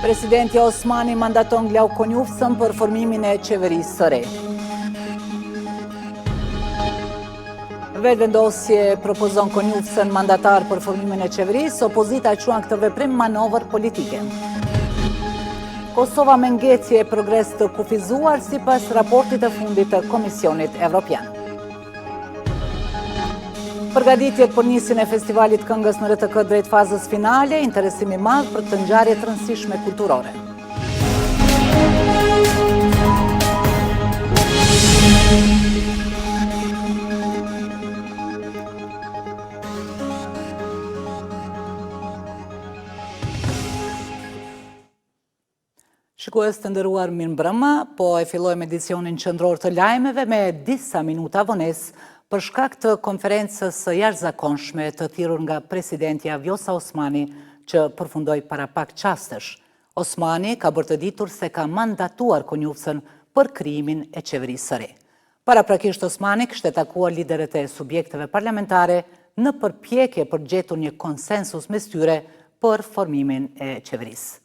Presidenti Osmani mandaton Glau Konjufsën për formimin e qeverisë së re. Vendosje propozon Konjufsën mandatar për formimin e qeverisë, opozita quan këtë veprim manovër politike. Kosova me ngjecje e progres të kufizuar sipas raportit të fundit të Komisionit Evropian. Përgatitjet për nisjen e festivalit këngës në RTK drejt fazës finale, interesim i madh për këtë ngjarje të rëndësishme kulturore. Shikues të nderuar, mirëmbrëma, po e fillojmë edicionin qendror të lajmeve me disa minuta vonesë për shkak të konferencës së jashtëzakonshme të thirrur nga presidentja Vjosa Osmani që përfundoi para pak çastesh. Osmani ka bërë të ditur se ka mandatuar Konjufsën për krijimin e qeverisë së re. Paraprakisht Osmani kishte takuar liderët e subjekteve parlamentare në përpjekje për gjetur një konsensus mes tyre për formimin e qeverisë.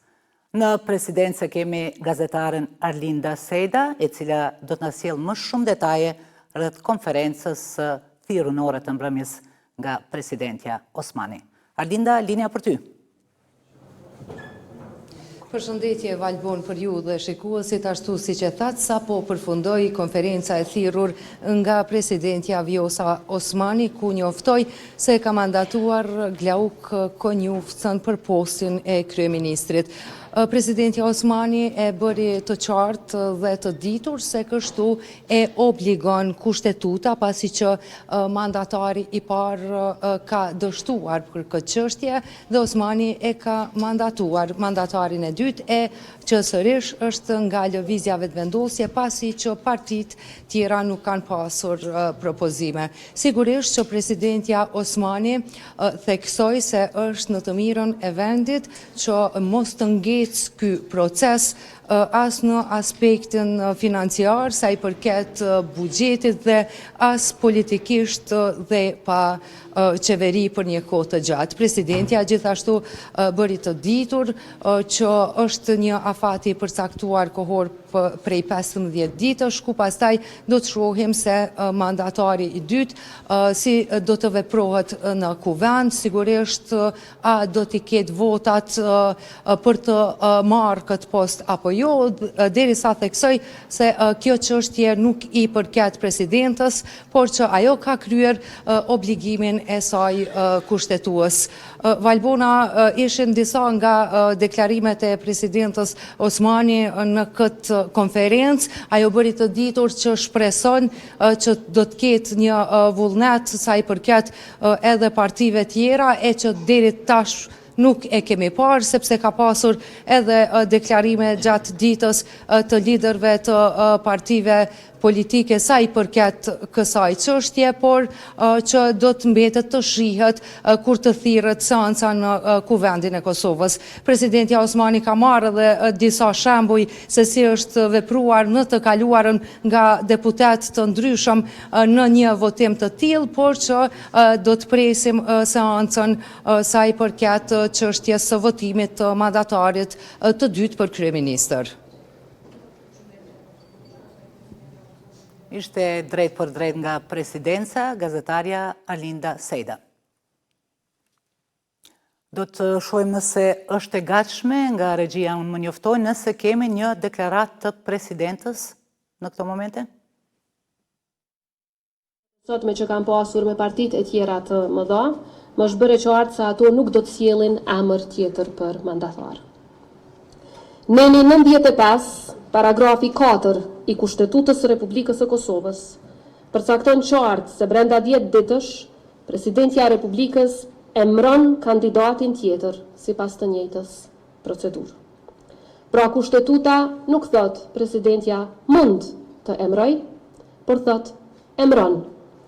Në presidencë kemi gazetaren Arlinda Sejda, e cila do të na sjellë më shumë detaje rreth konferencës së thirrënore të mbrëmjes nga presidentja Osmani. Arlinda, linja për ty. Përshëndetje Valbon për ju dhe shikuesit, ashtu siç e thatë, sapo përfundoi konferenca e thirrur nga presidentja Vjosa Osmani, ku njoftoi se ka mandatuar Glauk Konjufsën për postin e kryeministrit. Presidentja Osmani e bëri të qartë dhe të ditur se kështu e obligon kushtetuta, pasi që mandatari i parë ka dështuar për këtë çështje dhe Osmani e ka mandatuar. Mandatarin e dytë e që sërish është nga lëvizja vetëvendosje, pasi që partitë tjera nuk kanë pasur propozime. Sigurisht që presidentja Osmani theksoi se është në të mirën e vendit që mos të ngecë ky proces as në aspektin financiar, sa i përket buxhetit dhe as politikisht dhe pa qeveri për një kohë të gjatë. Presidentja gjithashtu bëri të ditur që është një afati i përcaktuar kohor prej 15 ditësh, ku pastaj do të shohim se mandatari i dytë si do të veprohet në kuvend, sigurisht a do t'i ketë votat për të marrë këtë post apo jo, derisa theksoj se kjo çështje nuk i përket presidentës, por që ajo ka kryer obligimin e saj kushtetues. Valbona, ishin disa nga deklarimet e presidentës Osmani në këtë konferencë. Ajo bëri të ditur që shpreson që do të ketë një vullnet sa i përket edhe partive tjera, e që deri tash nuk e kemi parë, sepse ka pasur edhe deklarime gjatë ditës të liderëve të partive politike sa i përket kësaj çështje, por që do të mbetet të shihet kur të thirret seanca në kuvendin e Kosovës. Presidentja Osmani ka marrë edhe disa shembuj se si është vepruar në të kaluarën nga deputet të ndryshëm në një votim të tillë, por që do të presim seancën sa i përket çështjes së votimit të mandatarit të dytë për kryeministër. Ishte drejt për drejt nga presidenca, gazetarja Arlinda Sejda. Do të shohim nëse është e gatshme nga regjia, unë më njoftoj nëse kemi një deklarat të presidentës në këto momente? Sot me që kam pasur me partit e tjera të mëdha, më është bërë qartë se ato nuk do të sjellin emër tjetër për mandatar. Neni 95, paragrafi 4 i Kushtetutës së Republikës së Kosovës përcakton qartë se brenda 10 ditësh Presidentja e Republikës emëron kandidatin tjetër sipas të njëjtës procedurë. Pra Kushtetuta nuk thot Presidentja mund të emëroj, por thot emëron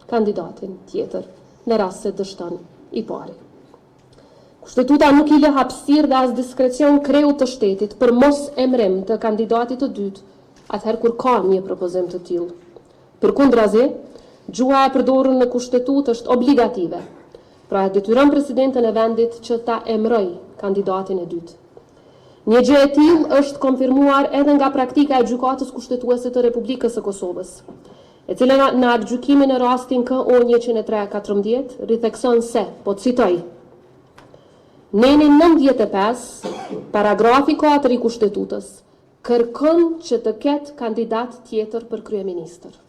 kandidatin tjetër në rast se dështon i pari. Kushtetuta nuk i lë hapësirë dhe as diskrecion kreut të shtetit për mos emërim të kandidatit të dytë, atëherë kur ka një propozim të tillë. Përkundrazi, gjuha e përdorur në kushtetutë është obligative, pra e detyron presidentën e vendit që ta emëroj kandidatin e dytë. Një gjë e tillë është konfirmuar edhe nga praktika e gjykatës kushtetuese të Republikës së Kosovës, e cila në aktgjykimin e rastin KO 103/14 rithekson se, po citoj, neni 95, paragrafi 4 i Kushtetutës, kërkon që të ketë kandidat tjetër për kryeministër.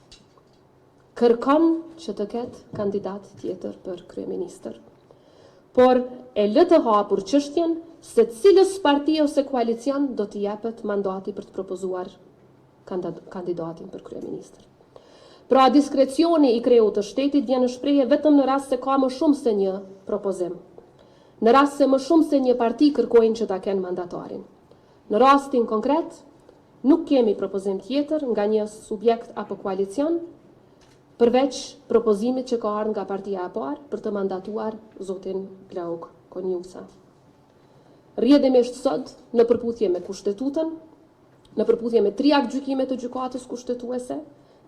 Kërkon që të ketë kandidat tjetër për kryeministër. Por e lë të hapur çështjen se cilës parti ose koalicion do t'i jepet mandati për të propozuar kandidatin për kryeministër. Pra, diskrecioni i kreut të shtetit vjen në shprehje vetëm në rast se ka më shumë se një propozim. Në rast se më shumë se një parti kërkojnë që ta kenë mandatarin. Në rastin konkret, nuk kemi propozim tjetër nga një subjekt apo koalicion, përveç propozimit që ka ardhur nga partia e parë për të mandatuar zotin Glauk Konjufca. Rrjedhimisht sot, në përputhje me Kushtetutën, në përputhje me 3 aktgjykime të gjykatës kushtetuese,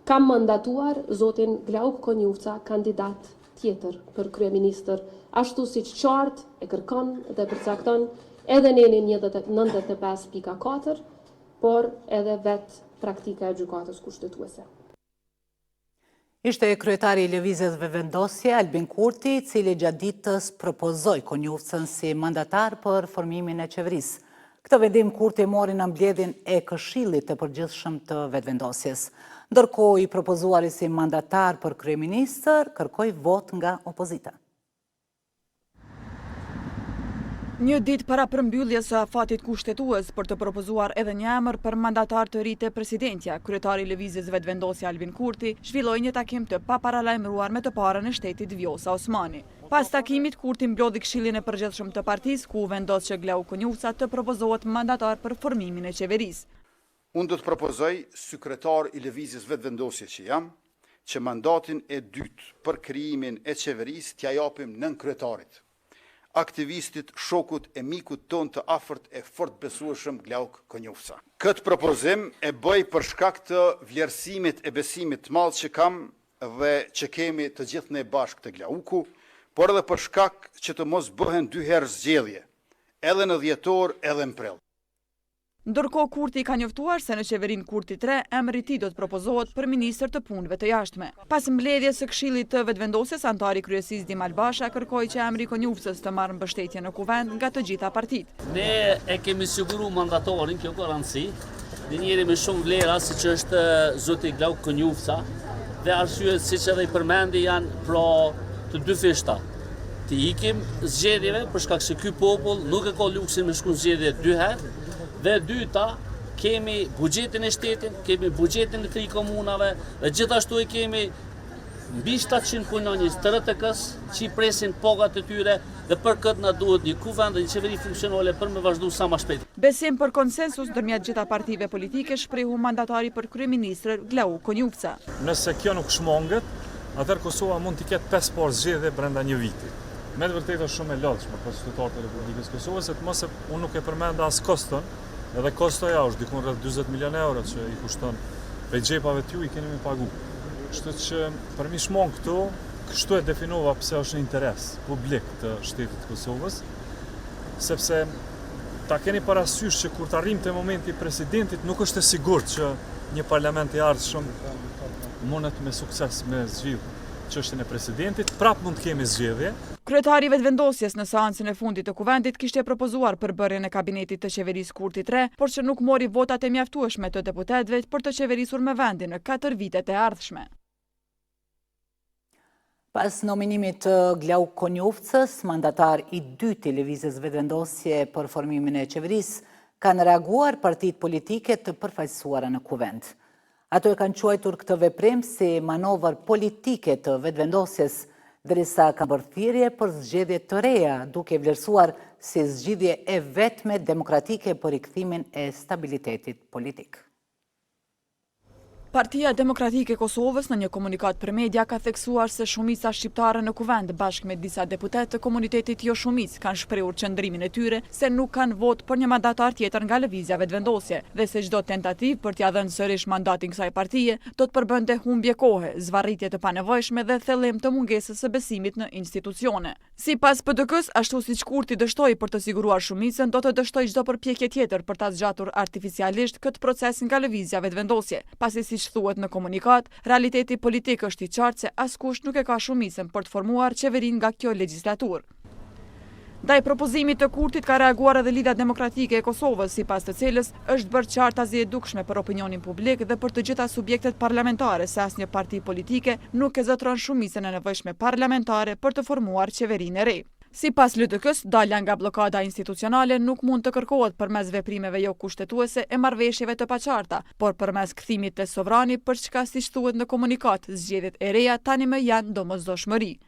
kam mandatuar zotin Glauk Konjufca kandidat tjetër për kryeministër, ashtu siç qartë e kërkon dhe përcakton edhe nenin 95.4, por edhe vetë praktika e gjykatës kushtetuese. Ishte kryetari i Lëvizjeve Vendosje, Albin Kurti, i cili gjatë ditës propozoi Konjufcën si mandatar për formimin e qeverisë. Këtë vendim Kurti mori në mbledhjen e Këshillit të Përgjithshëm të Vetëvendosjes. Ndërkohë i propozuari si mandatar për kryeministër kërkoi vot nga opozita. Një ditë para përmbylljes së afatit kushtetues për të propozuar edhe një emër për mandatar të ri te presidentja, kryetari i Lëvizjes Vetëvendosje Albin Kurti zhvilloi një takim të paparalajmëruar me të parën e shtetit Vjosa Osmani. Pas takimit, Kurti mblodhi Këshillin e Përgjithshëm të partisë, ku vendos që Glauk Konjufca të propozohet mandatar për formimin e qeverisë. Unë do të propozoj sekretar i Lëvizjes Vetëvendosje që jam, që mandatin e dytë për krijimin e qeverisë t'ja japim nën kryetarit, aktivistit, shokut e mikut ton të afërt e fort besueshëm Glauk Konjufca. Këtë propozim e bëj për shkak të vlerësimit e besimit të madh që kam dhe që kemi të gjithë ne bashkë të Glauku, por edhe për shkak që të mos bëhen 2 herë zgjedhje, edhe në dhjetor edhe në prill. Ndërkohë Kurti ka njoftuar se në qeverinë Kurti 3 emri i tij do të propozohet për ministër të punëve të jashtme. Pas mbledhjes së Këshillit të Vetëvendosjes, antari i kryesisë Dimal Basha kërkoi që emri i Konjufcës të marrë mbështetje në kuvend nga të gjitha partitë. Ne e kemi siguruar mandatorin, kjo ka rëndësi, një njeri me shumë vlera siç është zoti Glauk Konjufca, dhe arsyet siç edhe i përmendi janë pra të dy fishta. Të ikim zgjedhjeve për shkak se ky popull nuk e ka luksin me shku zgjedhje 2 herë. Dhe dyta, kemi buxhetin e shtetit, kemi buxhetin e 3 komunave, dhe gjithashtu e kemi mbi 700 punonjës të RTK-s që i presin pagat e tyre, dhe për këtë na duhet një kuvend dhe një qeveri funksionale për me vazhdu sa më shpejt. Besim për konsensus ndërmjet gjitha partive politike shprehu mandatari për kryeministër Glauk Konjufca. Nëse kjo nuk shmonget, atëherë Kosova mund t'i ketë 5 parë zgjedhje brenda një viti. Me të vërtetë është shumë e lodhshme për qytetarët e Republikës Kosovës, se të mos unë nuk e përmenda as koston. Edhe kostoja është dikun rreth 40 milion euro që i kushton prej xhepave t'ju i keni me pagu. Kështu që për mi shmon këtu, kështu e definova pse është në interes publik të shtetit Kosovës, sepse ta keni parasysh që kur të arrim të momenti presidentit nuk është e sigurt që një parlament i ardhshëm mundet me sukses me zgjidhje çështjen e presidentit, prap mund të kemi zgjedhje. Kryetari i Vetëvendosjes në seancën e fundit të kuvendit kishte propozuar përbërjen e kabinetit të qeverisë Kurti 3, por që nuk mori votat e mjaftueshme të deputetëve për të qeverisur me vendin në 4 vitet e ardhshme. Pas nominimit të Glauk Konjufcës, mandatar i dytë i Lëvizjes Vetëvendosje për formimin e qeverisë, kanë reaguar partitë politike të përfaqësuara në kuvend. Ato e kanë quajtur këtë veprim si manovër politike të vetëvendosjes, derisa kanë bërë thirrje për zgjedhje të reja, duke vlerësuar si zgjidhje e vetme demokratike për rikthimin e stabilitetit politik. Partia Demokratike e Kosovës në një komunikat për media ka theksuar se shumica shqiptare në kuvend bashkë me disa deputet të komunitetit jo shumic kanë shprehur qëndrimin e tyre se nuk kanë vot për një mandatar tjetër nga lëvizja vetëvendosje dhe se çdo tentativë për t'ia dhënë sërish mandatin kësaj partie do të përbënte humbje kohe, zvarritje të panevojshme dhe thellim të mungesës së besimit në institucione. Sipas PDK-s, ashtu siç Kurti dështoi për të siguruar shumicën, do të dështoj çdo përpjekje tjetër për ta zgjatur artificialisht këtë proces nga lëvizja vetëvendosje, pasi siç thuhet në komunikat, realiteti politik është i qartë se askush nuk e ka shumicën për të formuar qeverinë nga kjo legjislaturë. Ndaj propozimit të Kurtit ka reaguar edhe Lidhja Demokratike e Kosovës, sipas të cilës është bërë qartazi e dukshme për opinionin publik dhe për të gjitha subjektet parlamentare se asnjë parti politike nuk e zotron shumicën e nevojshme parlamentare për të formuar qeverinë e re. Sipas LDK-s, dalja nga bllokada institucionale nuk mund të kërkohet përmes veprimeve jo kushtetuese e marrëveshjeve të paqarta, por përmes kthimit të sovrani për çka siç thuhet në komunikat, zgjedhjet e reja tani më janë domosdoshmëri.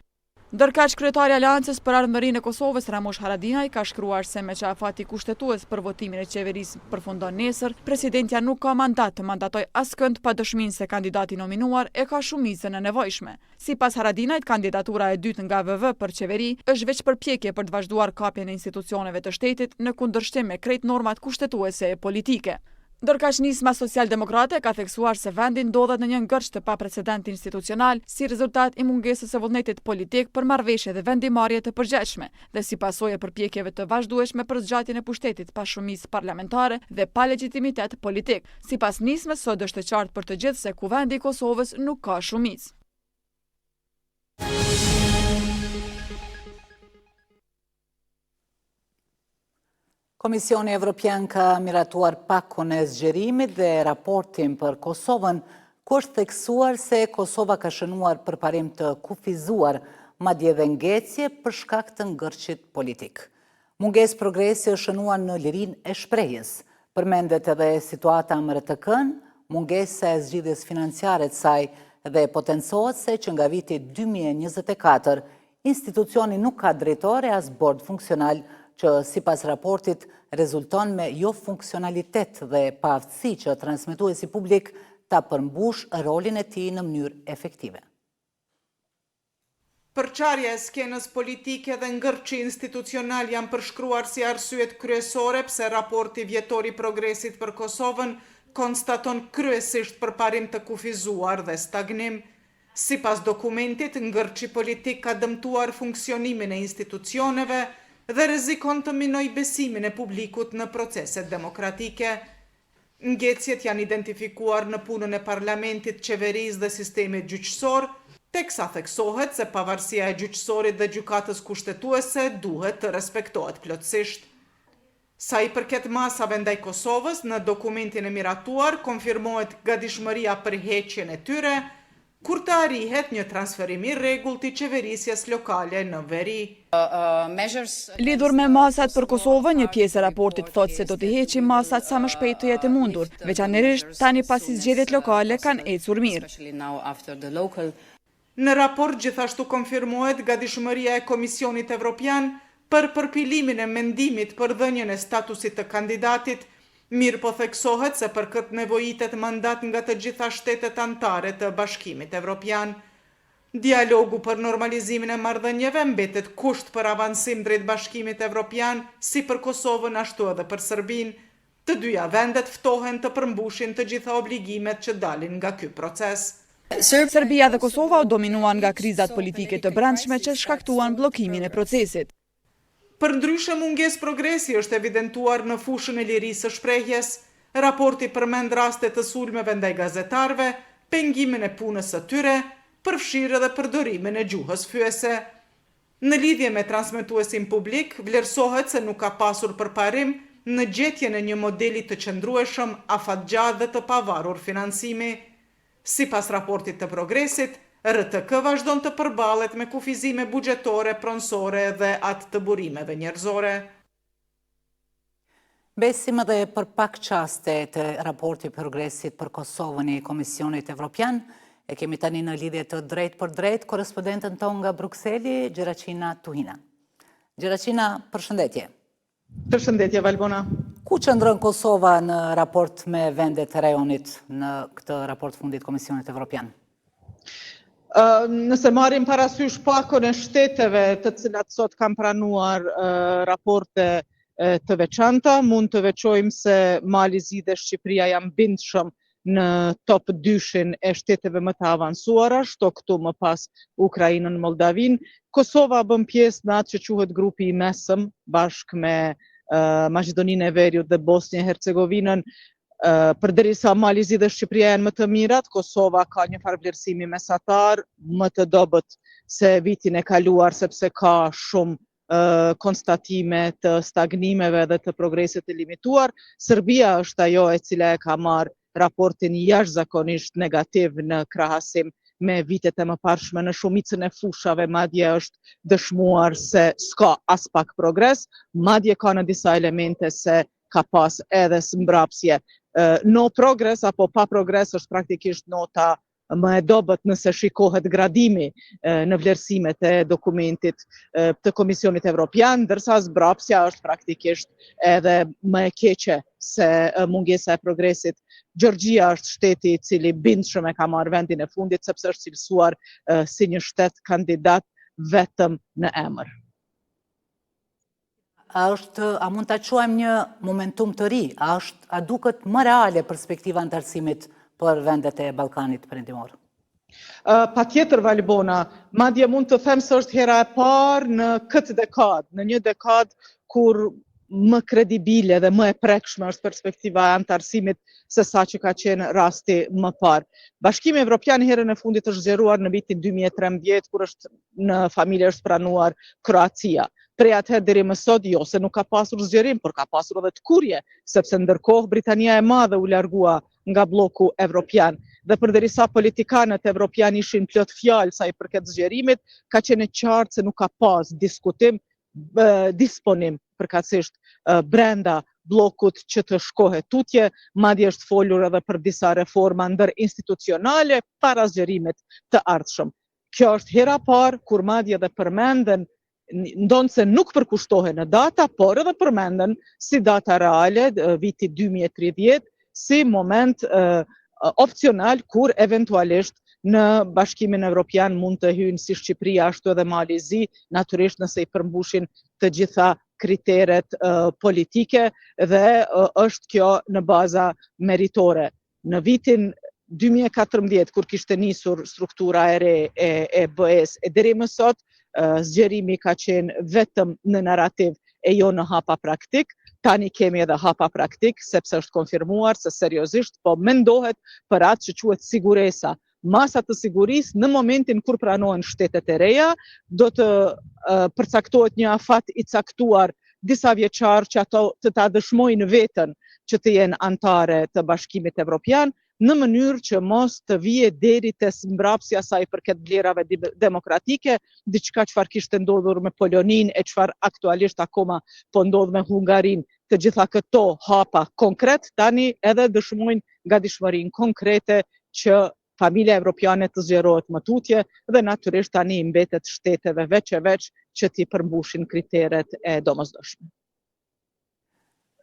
Ndërkaq kryetari i Aleancës për Ardhmërinë e Kosovës, Ramush Haradinaj, ka shkruar se me qafati kushtetues për votimin e qeverisë përfundon nesër, presidentja nuk ka mandat të mandatoj askënd pa dëshminë se kandidati nominuar e ka shumicën e nevojshme. Sipas Haradinajt, kandidatura e dytë nga VV për qeveri është veç përpjekje për të vazhduar kapjen e institucioneve të shtetit në kundërshtim me krejt normat kushtetuese e politike. Ndërkaq nisma socialdemokrate ka theksuar se vendi ndodhet në një ngërç të paprecedent institucional si rezultat i mungesës së vullnetit politik për marrëveshje dhe vendimarrje të përgjithshme dhe si pasojë e përpjekjeve të vazhdueshme për zgjatjen e pushtetit pa shumicë parlamentare dhe pa legjitimitet politik. Sipas nismës, sot është e qartë për të gjithë se kuvendi i Kosovës nuk ka shumicë. Komisioni Evropian ka miratuar pakun e zgjerimit dhe raportin për Kosovën, ku është theksuar se Kosova ka shënuar për parim të kufizuar, madje dhe ngecje për shkak të ngërçit politik. Mungesë progresi është shënuar në lirinë e shprehjes. Përmendet edhe situata më RTK-n, mungesa e zgjidhjes financiare të saj dhe potencohet se që nga viti 2024 institucioni nuk ka drejtore as bord funksional, që sipas raportit rezulton me jo funksionalitet dhe pa aftësi që transmetuesi publik ta përmbush rolin e tij në mënyrë efektive. Përçarja e skenës politike dhe ngërçi institucional janë përshkruar si arsyet kryesore pse raporti vjetor i progresit për Kosovën konstaton kryesisht përparim të kufizuar dhe stagnim. Sipas dokumentit, ngërçi politik ka dëmtuar funksionimin e institucioneve dhe rrezikon të minoj besimin e publikut në proceset demokratike. Ngecjet janë identifikuar në punën e parlamentit, qeverisë dhe sistemit gjyqësor, teksa theksohet se pavarësia e gjyqësorit dhe gjykatës kushtetuese duhet të respektohet plotësisht. Sa i përket masave ndaj Kosovës, në dokumentin e miratuar konfirmohet gatishmëria për heqjen e tyre, kur të arrihet një transferim i rregullt i qeverisjes lokale në veri. Lidhur me masat për Kosovën, një pjesë e raportit thotë se do të heqim masat sa më shpejt të jetë mundur, veçanërisht tani pasi zgjedhjet lokale kanë ecur mirë. Në raport gjithashtu konfirmohet gatishmëria e Komisionit Evropian për përpilimin e mendimit për dhënien e statusit të kandidatit, mirë po theksohet se për këtë nevojitet mandat nga të gjitha shtetet anëtare të Bashkimit Evropian. Dialogu për normalizimin e marrëdhënieve mbetet kusht për avancim drejt Bashkimit Evropian, si për Kosovën ashtu edhe për Serbinë. Të dyja vendet ftohen të përmbushin të gjitha obligimet që dalin nga ky proces. Serbia dhe Kosova u dominuan nga krizat politike të brendshme që shkaktuan bllokimin e procesit. Për ndryshe mungesë progresi është evidentuar në fushën e lirisë së shprehjes. Raporti përmend raste të sulmeve ndaj gazetarëve, pengimin e punës së tyre, përfshirë edhe përdorimin e gjuhës fyese. Në lidhje me transmetuesin publik, vlerësohet se nuk ka pasur përparim në gjetjen e një modeli të qëndrueshëm, afatgjatë dhe të pavarur financimi. Sipas raportit të progresit, RTK vazhdon të përballet me kufizime buxhetore, pronësore dhe atë të burimeve njerëzore. Besim edhe për pak qaste të raporti progresit për Kosovën i Komisionit Evropian, e kemi tani në lidhje të drejt për drejt korespondentën tonë nga Brukseli, Gjeraqina Tuhina. Gjeraqina, përshëndetje. Përshëndetje, Valbona. Ku qëndron Kosova në raport me vendet e rajonit në këtë raport fundit Komisionit Evropian? Nëse marrim parasysh pakon e shteteve të cilat sot kanë pranuar raporte të veçanta, mund të veçojmë se Malizi dhe Shqipëria janë bindshëm në top 2-shin e shteteve më të avancuara, shto këtu më pas Ukrainën, Moldavin. Kosova bën pjesë në atë që quhet grupi i mesëm, bashkë me Maqedoninë e Veriut dhe Bosnjë e Hercegovinën. Përderisa Malizi dhe Shqipëria janë më të mirat, Kosova ka një farë vlerësimi mesatar, më të dobët se vitin e kaluar, sepse ka shumë konstatime të stagnimeve dhe të progresit të limituar. Serbia është ajo e cila e ka marrë raportin jashtëzakonisht negativ në krahasim me vitet e mëparshme në shumicën e fushave, madje është dëshmuar se s'ka as pak progres, madje ka në disa elemente se ka pas edhe mbrapsje. No progres apo pa progres është praktikisht nota më e dobët nëse shikohet gradimi në vlerësimet e dokumentit të Komisionit Evropian, ndërsa zbrapsja është praktikisht edhe më e keqe se mungesa e progresit. Gjorgjia është shteti i cili bindshëm e ka marrë vendin e fundit sepse është cilësuar si një shtet kandidat vetëm në emër. A mund ta quajmë një momentum të ri? A duket më reale perspektiva antarësimit për vendet e Ballkanit Perëndimor? Patjetër Valbona, madje mund të them se është hera e parë në këtë dekadë, në një dekadë kur më kredibile dhe më e prekshme është perspektiva e antarësimit se sa që ka qenë rasti më parë. Bashkimi Evropian herën e fundit është zgjeruar në vitin 2013 kur është në familje është pranuar Kroacia. Prej atëherë deri më sot jo se nuk ka pasur zgjerim, por ka pasur edhe të kurje, sepse ndërkohë Britania e Madhe u largua nga bloku evropian. Dhe përderisa politikanët evropian ishin plot fjalë sa i përket zgjerimit, ka qenë qartë se nuk ka pas diskutim, disponim përkatësisht brenda blokut që të shkohet tutje, madje është folur edhe për disa reforma ndërinstitucionale para zgjerimit të ardhshëm. Kjo është hera parë kur madje edhe përmenden ndonë se nuk përkushtohen në data, por edhe përmenden si data reale viti 2030, si moment opcional kur eventualisht në Bashkimin Evropian mund të hyjnë si Shqipëria ashtu edhe Malizi, natyrisht nëse i përmbushin të gjitha kriteret politike dhe është kjo në baza meritore. Në vitin 2014, kur kishte nisur struktura e re e BE-s e deri më sot, zgjerimi ka qenë vetëm në narrativ e jo në hapa praktik. Tani kemi edhe hapa praktik, sepse është konfirmuar se seriozisht po mendohet për atë që quhet siguresa. Masa të sigurisë në momentin kur pranohen shtetet e reja, do të përcaktohet një afat i caktuar disa vjeçar që ato të ta dëshmojnë veten që të jenë antare të Bashkimit Evropian, në mënyrë që mos të vije deri te mbrapsja sa i përket vlerave demokratike, diçka çfarë kishte ndodhur me Poloninë e çfarë aktualisht akoma po ndodh me Hungarinë. Të gjitha këto hapa konkret tani edhe dëshmojnë gatishmërinë konkrete që familja evropiane të zgjerohet më tutje dhe natyrisht tani i mbetet shteteve veç e veç që t'i përmbushin kriteret e domosdoshme.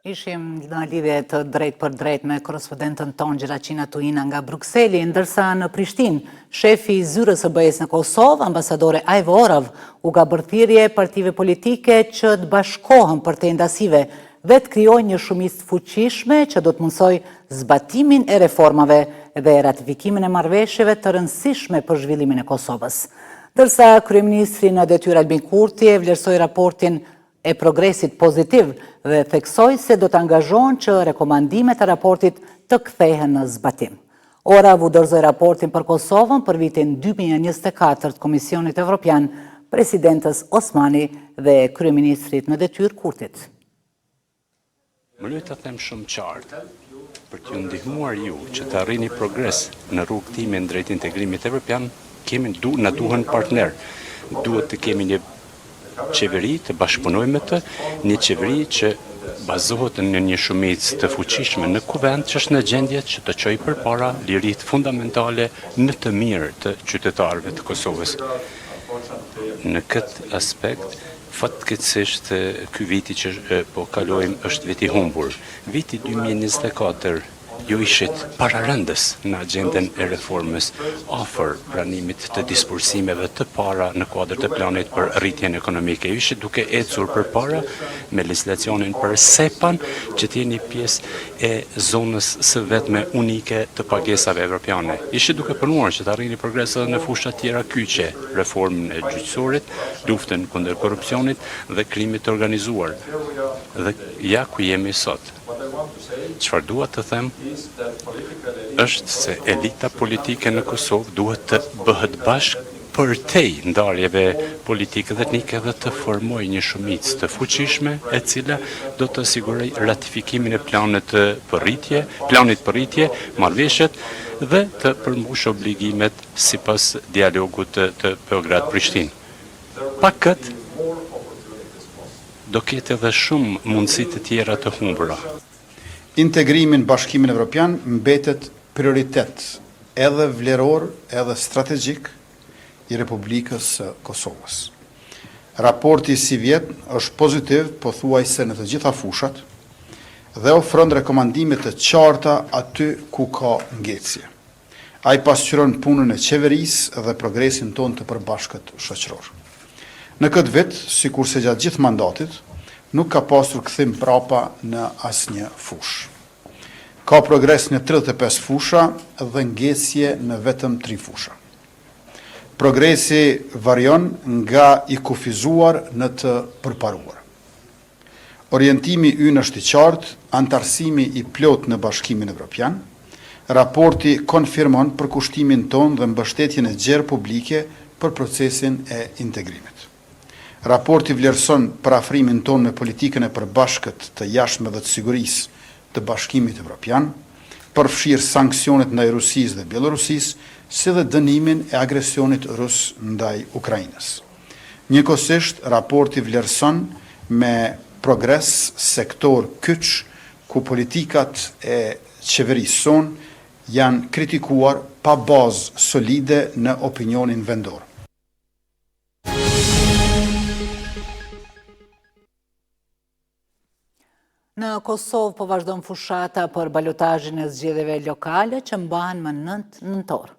Ishim në lidhje të drejt për drejt me korespondentën tonë Gjiraqina Tuina nga Brukseli, ndërsa në Prishtinë, shefi i zyrës së BE-s në Kosovë, ambasadore Ajvo Orav, u ka bërë thirrje partive politike që të bashkohen për të ndasive dhe të krijojnë një shumicë fuqishme që do të mundsoj zbatimin e reformave dhe ratifikimin e marrëveshjeve të rëndësishme për zhvillimin e Kosovës. Ndërsa kryeministri në detyrë Albin Kurti e vlerësoi raportin e progresit pozitiv dhe theksoi se do të angazhohen që rekomandimet e raportit të kthehen në zbatim. Orav u dorëzoi raportin për Kosovën për vitin 2024 të Komisionit Evropian, presidentës Osmani dhe kryeministrit në detyrë Kurtit. Më luaj të them shumë qartë, për t'ju ndihmuar ju që të arrini progres në rrugë timen drejt integrimit evropian, na duhen partner. Duhet të kemi një qeveri të bashkëpunojmë të, një qeveri që bazohet në një shumicë të fuqishme në kuvend që është në gjendje që të çojë përpara liritë fundamentale në të mirë të qytetarëve të Kosovës. Në këtë aspekt, Fatkeqësisht ky viti që po kalojmë është viti humbur. Viti 2024 ju ishit pararëndës në agjendën e reformës afër pranimit të disbursimeve të para në kuadër të planit për rritjen ekonomike. Ju ishit duke ecur përpara me legjislacionin për SEPA-n që t'jeni pjesë e zonës së vetme unike të pagesave evropiane. Ishit duke punuar që të arrini progrese edhe në fusha tjera kyçe, reformën e gjyqësorit, luftën kundër korrupsionit dhe krimit të organizuar. Dhe ja ku jemi sot. Çfarë dua të them është se elita politike në Kosovë duhet të bëhet bashkë përtej ndarjeve politike dhe etnike dhe të formoj një shumicë të fuqishme e cila do të siguroj ratifikimin e planit për rritje, marrëveshjet dhe të përmbush obligimet sipas dialogut të Beograd-Prishtinë. Pa këtë do ketë edhe shumë mundësi të tjera të humbura. Integrimin Bashkimin Evropian mbetet prioritet edhe vleror edhe strategjik i Republikës së Kosovës. Raporti si vjet është pozitiv pothuajse në të gjitha fushat dhe ofron rekomandime të qarta aty ku ka ngecje. Ai pasqyron punën e qeverisë dhe progresin tonë të përbashkët shoqëror. Në këtë vit, sikurse gjatë gjithë mandatit, nuk ka pasur kthim prapa në asnjë fushë. Ka progres në 35 fusha dhe ngecje në vetëm 3 fusha. Progresi varion nga i kufizuar në të përparuar. Orientimi ynë është i qartë, antarësimi i plot në Bashkimin Evropian, raporti konfirmon përkushtimin ton dhe mbështetjen e gjerë publike për procesin e integrimit. Raporti vlerëson parafrimin ton me politikën e përbashkët të jashtme dhe të sigurisë të Bashkimit Evropian, përfshirë sanksionet ndaj Rusisë dhe Bielorusisë, si dhe dënimin e agresionit rus ndaj Ukrainës. Njëkohësisht, raporti vlerëson me progres sektor kyç, ku politikat e qeverisë son janë kritikuar pa bazë solide në opinionin vendor. Në Kosovë po vazhdon fushata për balotazhin e zgjedhjeve lokale që mbahen më 9 nëntor.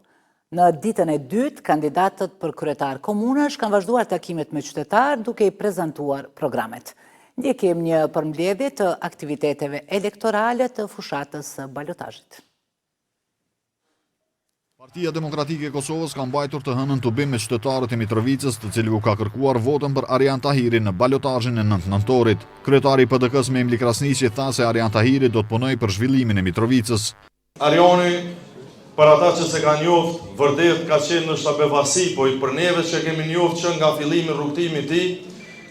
Në ditën e dytë, kandidatët për kryetar komunash kanë vazhduar takimet me qytetarë duke i prezantuar programet. Ndjekim një përmbledhje të aktiviteteve elektorale të fushatës së balotazhit. Partia Demokratike e Kosovës ka mbajtur të hënën tubim me qytetarët e Mitrovicës, të cilëve u ka kërkuar votën për Arjan Tahiri në balotazhin e 9 nëntorit. Kryetari i PDK-s Memli Krasniqi tha se Arjan Tahiri do të punojë për zhvillimin e Mitrovicës. Arjani, për ata që se ka njoft, vërtet ka qenë në shabevasi, po i për neve që kemi njoft që nga fillimi rrugtimi ti,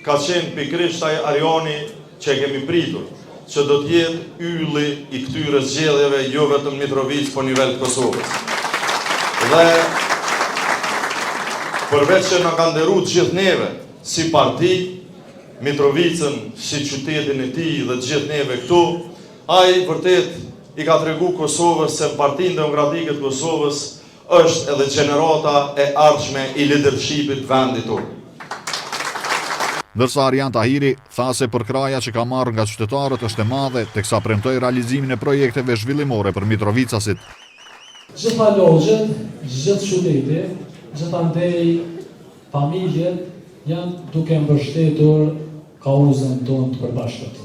ka qenë pikrisht ai Arjani që kemi pritur, që do të jetë ylli i këtyre zgjedhjeve jo vetëm Mitrovicë, po nivel të Kosovës. Dhe përveç që na ka nderu të gjithë neve si parti, Mitrovicën si qytetin e tij dhe të gjithë neve këtu, ai vërtet i ka tregu Kosovës se Partinë Demokratike të Kosovës është edhe gjenerata e ardhshme i leadershipit vendit tonë. Ndërsa Arjan Tahiri tha se përkraja që ka marrë nga qytetarët është e madhe, teksa premtoi realizimin e projekteve zhvillimore për Mitrovicasit. Gjitha logjet, gjithë qyteti, gjithandej familjet janë duke mbështetur kauzën tonë të përbashkët.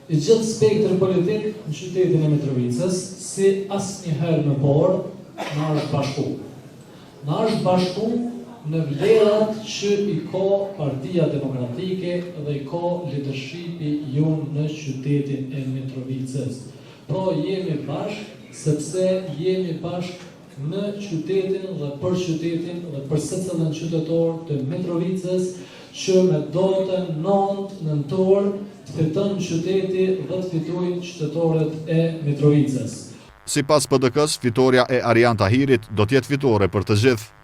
I gjithë spektri politik në qytetin e Mitrovicës, si asnjëherë më parë, na është bashku. Na është bashku në vlerat që i ka Partia Demokratike dhe i ka leadershipi jonë në qytetin e Mitrovicës. Pra jemi bashkë, sepse jemi bashkë në qytetin dhe për secilin qytetar të Mitrovicës që me datën 9 nëntor të fiton qyteti dhe të fitojnë qytetarët e Mitrovicës. Sipas PDK-s, fitoria e Arjan Tahirit do të jetë fitore për të gjithë.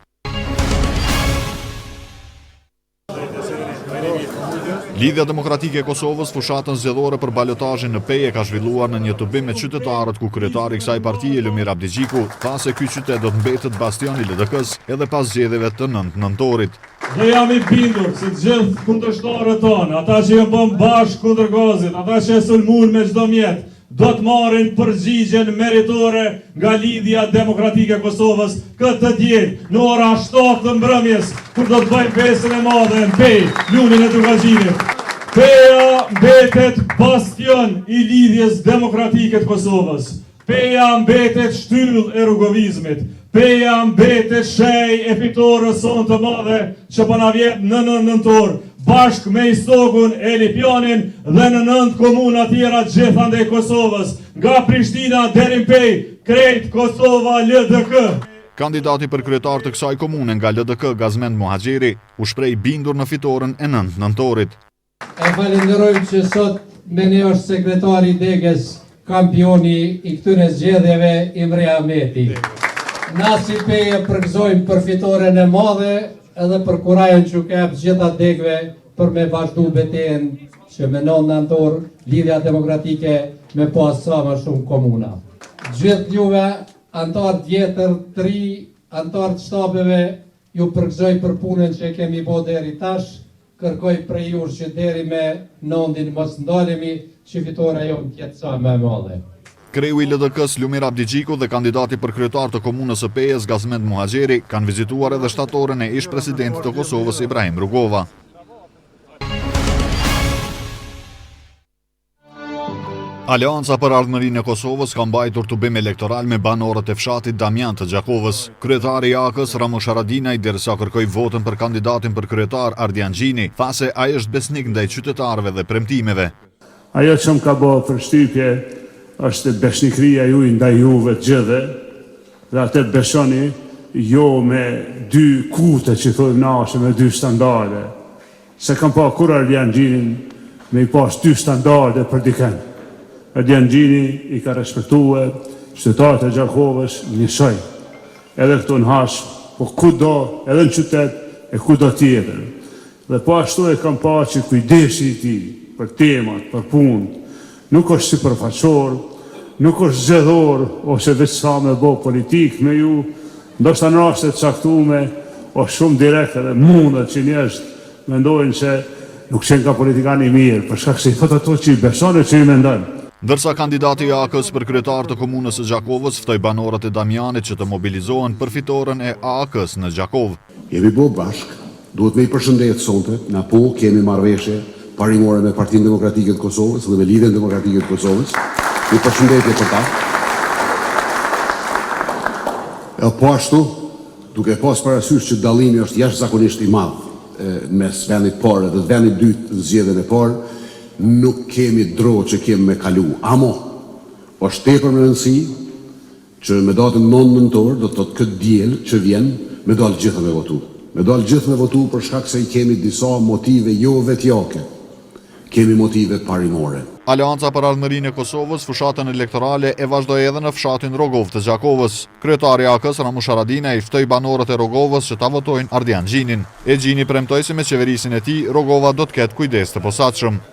Lidhja Demokratike e Kosovës fushatën zgjedhore për balotazhin në Peje ka zhvilluar në një tubim me qytetarët ku kryetari i kësaj partie Lumir Abdigjiku tha se ky qytet do të mbetet bastion i LDK-s edhe pas zgjedhjeve të 9 nëntorit. Dhe jam I bindur se të gjithë kundërshtarët tonë, ata që janë bën bashkë kundër gazit, ata që e sulmuan me çdo mjet, do të marrin përgjigjen meritore nga Lidhja Demokratike e Kosovës këtë diel në ora 7 të mbrëmjes, kur do të bëjmë festën e madhe në Pej, lunin e Turkazhinit. Peja mbetet bastion I Lidhjes Demokratike të Kosovës. Peja mbetet shtyll e rrugovizmit. Peja mbetet shej e fitores sonë të madhe që po na vjen në 9 nëntor, bashkë me Istogun e Lipjanin dhe në 9 komuna tjera gjithandej Kosovës, nga Prishtina deri në Pej, krejt Kosova LDK. Kandidati për kryetar të kësaj komune nga LDK, Gazmend Muhaxheri, u shpreh bindur në fitoren e 9 nëntorit. E falenderojmë që sot me ne është sekretari I Degës, kampioni I këtyre zgjedhjeve Imre Ahmeti. Na si Peje përgëzojmë për fitoren e madhe edhe për kurajën që kep gjitha degëve për me vazhdu betejën që me 9 nëntor Lidhja Demokratike me pas sa më shumë komuna. Gjithë juve, antarë tjetër, 3 antarë të shtabeve, ju përgëzoj për punën që kemi bo deri tash, kërkoj prej jush që deri me 9-in mos ndalemi që fitore jo në tjetë sa me madhe. Kreu I LDK-s Lumir Abdigjiku dhe kandidati për kryetar të komunës së Pejës Gazmend Muhaxheri kanë vizituar edhe shtatoren e ish presidentit të Kosovës Ibrahim Rugova. Aleanca për Ardhmërinë e Kosovës ka mbajtur tubim elektoral me banorët e fshatit Damian të Gjakovës. Kryetari I AK-s Ramush Haradinaj derisa kërkoi votën për kandidatin për kryetar Ardian Gjini, tha se ai është besnik ndaj qytetarëve dhe premtimeve. Ajo që më ka bërë përshtypje është besnikëria juaj ndaj juve të gjithë, dhe atë besoni jo me 2 kute që thojmë nashë, me 2 standarde. Se kam pa kur Ardian Gjinin me I pas 2 standarde për diken. Ardian Gjini I ka respektue qytetarët e Gjakovës njësoj. Edhe këtu në hash, po kudo, edhe në qytet e kudo tjetër. Dhe po ashtu e kam pa që kujdesi I tij për temat, për punë, nuk është sipërfaqësor, nuk është zgjedhor ose vetë sa me bo politik me ju, ndoshta në raste të caktuara është shumë direkt dhe mundet që njerëz mendojnë se nuk qenë ka politikan I mirë, për shkak se I thot ato që I beson e që I mendon. Ndërsa kandidati I AK-s për kryetar të komunës së Gjakovës ftoi banorët e Damianit që të mobilizohen për fitoren e AK-s në Gjakovë. Jemi bo bashk, duhet me I përshëndet sonte, na po kemi marrëveshje parimore me Partinë Demokratike të Kosovës dhe me Lidhjen Demokratike të Kosovës. I përshëndetje për ta. E po ashtu, duke pas parasysh që dallimi është jashtëzakonisht I madh mes vendit parë dhe vendit dytë në zgjedhjen e parë, nuk kemi dro që kemi me kalu. Amo, është tepër me rëndësi që me datën 9 nëntor do të thotë këtë diel që vjen me dalë gjithë me votu. Me dalë gjithë me votu për shkak se I kemi disa motive jo vetjake. Kemi motive parimore. Aleanca për Ardhmërinë e Kosovës fushatën elektorale e vazhdoi edhe në fshatin Rogov të Gjakovës. Kryetari I AK-s Ramush Haradinaj ftoi banorët e Rogovës që ta votojnë Ardian Gjinin. E Gjini premtoi se me qeverisin e tij Rogova do të ketë kujdes të posaçëm.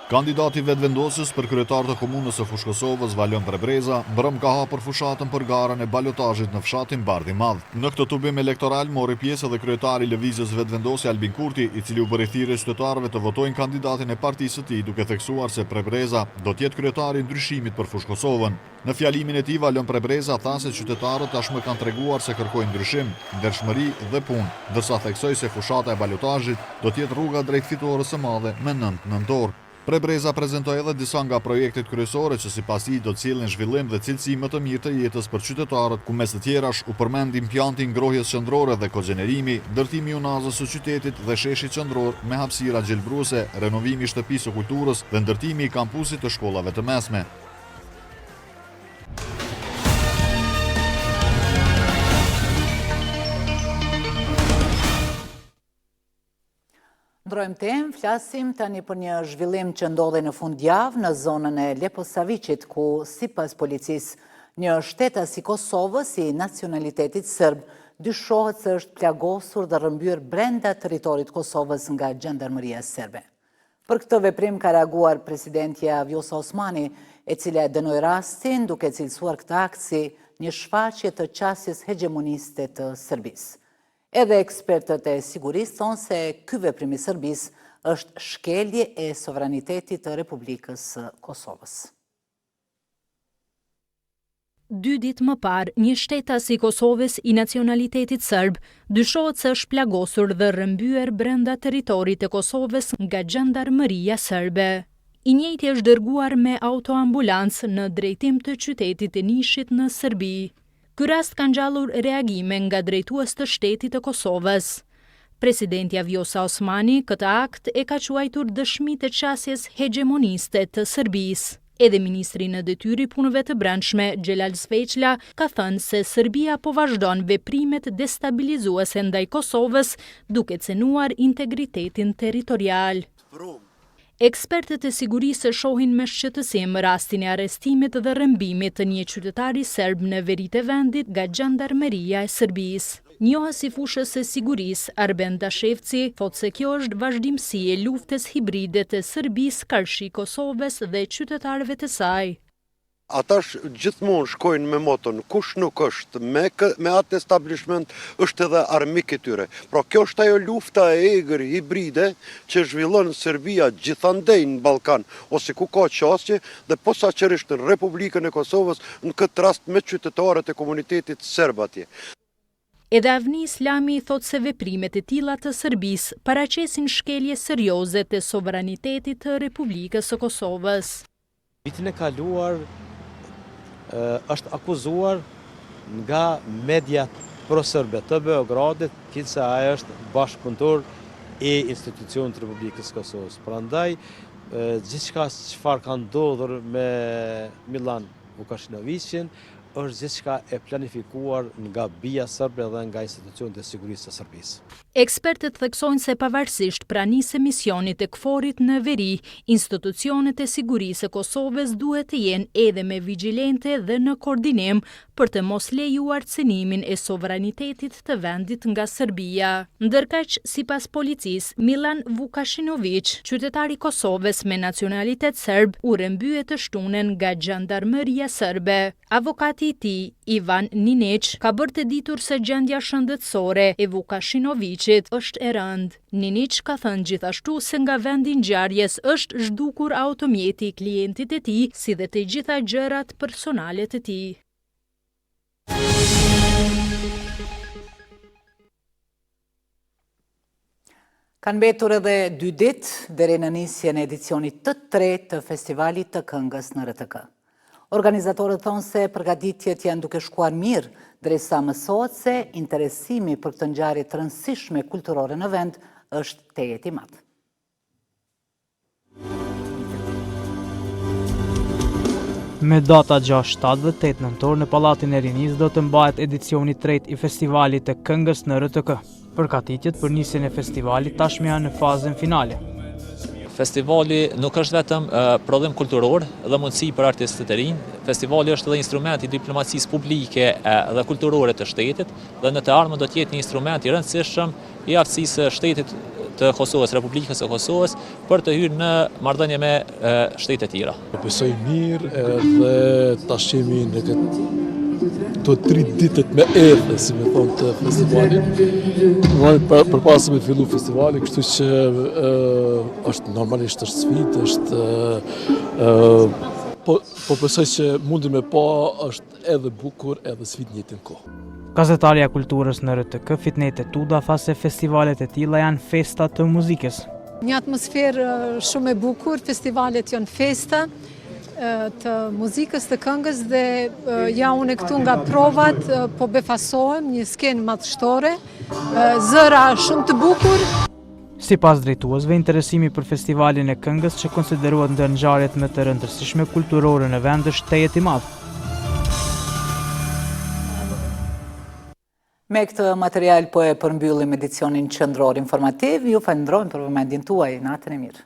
Kandidati vetëvendosës për kryetar të komunës së Fushkosovës Valon Prebreza mbrëm ka hapur fushatën për garën e balotazhit në fshatin Bardhi Madh. Në këtë tubim elektoral mori pjesë edhe kryetari I lëvizjes vetëvendosje Albin Kurti, I cili u bëri thirrje qytetarëve të votojnë kandidatin e partisë së tij, duke theksuar se Prebreza do të jetë kryetari I ndryshimit për Fushkosovën. Në fjalimin e tij Valon Prebreza tha se qytetarët tashmë kanë treguar se kërkojnë ndryshim, ndershmëri dhe punë, ndërsa theksoi se fushata e balotazhit do të jetë rruga drejt fitores së madhe me 9 nëntor. Prebreza prezentoi edhe disa nga projektet kryesore që sipas tij do të sjellin zhvillim dhe cilësi më të mirë të jetës për qytetarët, ku mes të tjerash u përmend implanti I ngrohjes qendrore dhe koxhenerimi, ndërtimi I unazës së qytetit dhe sheshi qendror me hapësira gjelbruese, renovimi I shtëpisë së kulturës dhe ndërtimi I kampusit të shkollave të mesme. Ndrojmë temë, flasim tani për një zhvillim që ndodhi në fundjavë në zonën e Leposaviqit, ku sipas policisë një shtetas I Kosovës I nacionalitetit serb dyshohet se është plagosur dhe rrëmbyer brenda territorit Kosovës nga Gjandarmeria serbe. Për këtë veprim ka reaguar presidentja Vjosa Osmani, e cila dënoi rastin duke cilësuar këtë akt si një shfaqje të qasjes hegemoniste të Serbisë. Edhe ekspertët e sigurisë thonë se ky veprim i Serbisë është shkelje e sovranitetit të Republikës së Kosovës. 2 ditë më parë, një shtetas i Kosovës i nacionalitetit serb dyshohet se është plagosur dhe rrëmbyer brenda territorit të Kosovës nga Gjandarmëria serbe. I njëjti është dërguar me autoambulancë në drejtim të qytetit të Nishit në Serbi. Ky rast ka ngjallur reagime nga drejtues të shtetit të Kosovës. Presidentja Vjosa Osmani këtë akt e ka quajtur dëshmi të qasjes hegemoniste të Serbisë. Edhe ministri në detyri punëve të brendshme, Xhelal Sveçla, ka thënë se Serbia po vazhdon veprimet destabilizuese ndaj Kosovës, duke cënuar integritetin territorial. Ekspertët e sigurisë shohin me shqetësim rastin e arrestimit dhe rrëmbimit të një qytetari serb në veri të vendit nga Gjandarmeria e Serbisë. Njohës i fushës së sigurisë, Arben Dashevci, thotë se kjo është vazhdimsi e luftës hibride të Serbisë kundër Kosovës dhe qytetarëve të saj. Ata gjithmonë shkojnë me moton, kush nuk është, me atë establishment është edhe armik e tyre. Pra kjo është ajo lufta e egër hibride që zhvillon Serbia gjithandej në Ballkan, ose ku ka qasje, dhe posaçërisht në Republikën e Kosovës, në këtë rast me qytetarët e komunitetit serb atje. Edhe Avni Islami thot se veprimet e tilla të Serbisë paraqesin shkelje serioze të sovranitetit të Republikës së Kosovës. Vitin e kaluar është akuzuar nga mediat pro-serbe të Beogradit, se ai është bashkëpunëtor i institucionit të Republikës së Kosovës. Prandaj gjithçka çfarë ka ndodhur me Milan Vukashinovicin është gjithçka e planifikuar nga BIA serbe dhe nga institucionet e sigurisë të Serbisë. Ekspertët theksojnë se pavarësisht pranisë së misionit të KFOR-it në veri, institucionet e sigurisë së Kosovës duhet të jenë edhe me vigjilente dhe në koordinim për të mos lejuar cënimin e sovranitetit të vendit nga Serbia. Ndërkaq, sipas policisë, Milan Vukashinovic, qytetari i Kosovës me nacionalitet serb, u rrëmbye të shtunen nga Gjandarmeria serbe. Avokati i tij, Ivan Ninic, ka bërë të ditur se gjendja shëndetësore e Vukashinovicit është e rëndë. Ninic ka thënë gjithashtu se nga vendi i ngjarjes është zhdukur automjeti i klientit e tij, si dhe të gjitha gjërat personale të tij. Kanë mbetur edhe 2 ditë deri në nisjen e edicionit të 3 të festivalit të këngës në RTK. Organizatorët thonë se përgatitjet janë duke shkuar mirë, drejsa mësohet se interesimi për këtë ngjarje të rëndësishme kulturore në vend është tejet i madh. Me data 6, 7 dhe 8 nëntor në Pallatin e Rinisë do të mbahet edicioni 3 i festivalit të këngës në RTK. Përgatitjet për nisjen e festivalit tashmë janë në fazën finale. Festivali nuk është vetëm prodhim kulturor dhe mundësi për artistët e rinj. Festivali është edhe instrument i diplomacisë publike dhe kulturore të shtetit dhe në të ardhmen do të jetë një instrument i rëndësishëm i aftësisë së shtetit të Kosovës, Republikës së Kosovës, për të hyrë në marrëdhënie me shtete të tjera. Besoj mirë edhe tash jemi në këto 3 ditët me erdhe, si me thonë, të festivalit. Përpasëm me fillu festivali, kështu që është normalisht është sfidë, është po besoj që mundi me pa është edhe bukur edhe sfidë në njëjtën kohë. Gazetarja e kulturës në RTK, Fitnete Tuda, tha se festivalet e tilla janë festa të muzikës. Një atmosferë shumë e bukur, festivalet janë festa të muzikës, të këngës dhe ja unë këtu nga provat po befasohem një skenë madhështore, zëra shumë të bukur. Sipas drejtuesve, interesimi për festivalin e këngës që konsiderohet ndër ngjarjet më të rëndësishme kulturore në vend është tejet i madh. Me këtë material po e përmbyllim edicionin qendror informativ, ju falenderojmë për vëmendjen tuaj, natën e mirë.